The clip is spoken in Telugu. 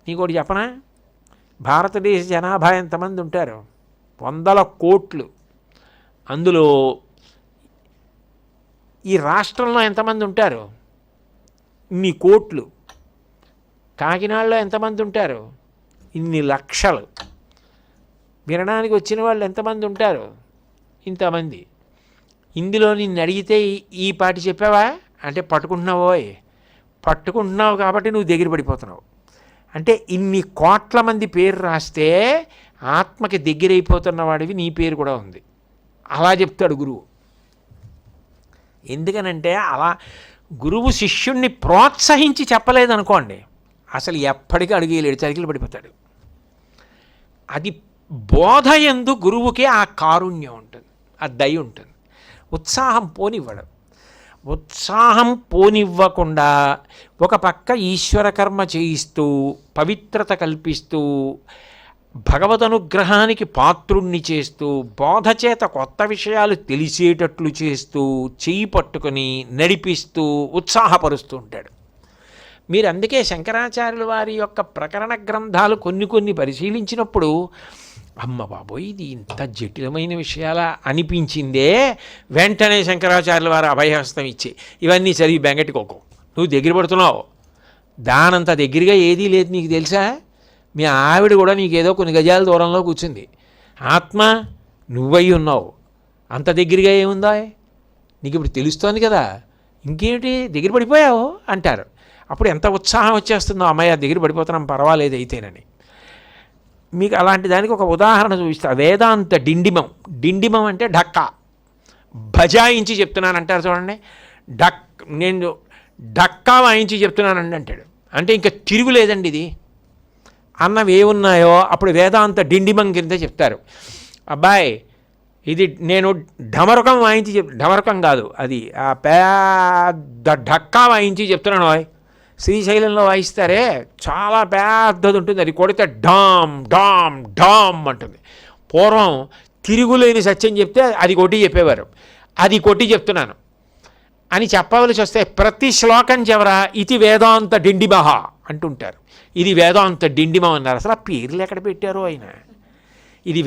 నీకోటి చెప్పనా? భారతదేశ జనాభా ఎంతమంది ఉంటారు? 100 కోట్లు. అందులో ఈ రాష్ట్రంలో ఎంతమంది ఉంటారు? ఇన్ని కోట్లు. కాకినాడలో ఎంతమంది ఉంటారు? ఇన్ని లక్షలు. వినడానికి వచ్చిన వాళ్ళు ఎంతమంది ఉంటారు? ఇంతమంది. ఇందులో నిన్ను అడిగితే ఈ పాటి చెప్పావా అంటే పట్టుకుంటున్నావోయ్, పట్టుకుంటున్నావు కాబట్టి నువ్వు దగ్గర పడిపోతున్నావు. అంటే ఇన్ని కోట్ల మంది పేరు రాస్తే ఆత్మకి దగ్గరైపోతున్న వాడివి నీ పేరు కూడా ఉంది. అలా చెప్తాడు గురువు. ఎందుకనంటే అలా గురువు శిష్యుణ్ణి ప్రోత్సహించి చెప్పలేదనుకోండి, అసలు ఎప్పటికీ అడుగేయలేడు, చరికిలు పడిపోతాడు. అది బోధ యందు గురువుకే ఆ కారుణ్యం ఉంటుంది, ఆ దయ ఉంటుంది. ఉత్సాహం పోనివ్వడు. ఉత్సాహం పోనివ్వకుండా ఒక పక్క ఈశ్వర కర్మ చేయిస్తూ పవిత్రత కల్పిస్తూ భగవదనుగ్రహానికి పాత్రుణ్ణి చేస్తూ బోధ చేత కొత్త విషయాలు తెలిసేటట్లు చేస్తూ చెయ్యి పట్టుకొని నడిపిస్తూ ఉత్సాహపరుస్తూ ఉంటాడు. మీరు అందుకే శంకరాచార్యుల వారి యొక్క ప్రకరణ గ్రంథాలు కొన్ని పరిశీలించినప్పుడు అమ్మ బాబోయ్ ఇది ఇంత జటిలమైన విషయాలా అనిపించిందే, వెంటనే శంకరాచార్యుల వారు అభయహస్తం ఇచ్చి ఇవన్నీ చదివి బెంగట్టుకోకు, నువ్వు దగ్గర పడుతున్నావు. దానంత దగ్గరగా ఏదీ లేదు నీకు తెలుసా? మీ ఆవిడ కూడా నీకేదో కొన్ని గజాల దూరంలో కూర్చుంది. ఆత్మ నువ్వై ఉన్నావు, అంత దగ్గరగా ఏముందా నీకు ఇప్పుడు తెలుస్తోంది కదా, ఇంకేమిటి దగ్గర పడిపోయావు అంటారు. అప్పుడు ఎంత ఉత్సాహం వచ్చేస్తుందో, అమ్మాయి దగ్గర పడిపోతున్నాం పర్వాలేదు అయితేనని. మీకు అలాంటి దానికి ఒక ఉదాహరణ చూపిస్తా. వేదాంత డిండిమం. డిండిమం అంటే ఢక్కా, బజాయించి చెప్తున్నాను అంటారు చూడండి. నేను ఢక్కా వాయించి చెప్తున్నానండి అంటాడు. అంటే ఇంకా తిరుగులేదండి ఇది అన్నవి ఏమున్నాయో అప్పుడు వేదాంత డిండిమం కింద చెప్తారు. అబ్బాయి ఇది నేను ఢమరకం వాయించి ఢమరకం కాదు, అది ఆ పెద్ద ఢక్కా వాయించి చెప్తున్నాను. శ్రీశైలంలో వాయిస్తారే చాలా పెద్దది ఉంటుంది, అది కొడితే డామ్ డామ్ డామ్ అంటుంది. పూర్వం తిరుగులేని సత్యం చెప్తే అది కొట్టి చెప్పేవారు, అది కొట్టి చెప్తున్నాను అని చెప్పవలసి వస్తే ప్రతి శ్లోకం చివర ఇది వేదాంత డిండిమహ అంటుంటారు. ఇది వేదాంత డిండిమం అన్నారు. అసలు ఆ పేర్లు ఎక్కడ పెట్టారో ఆయన. ఇది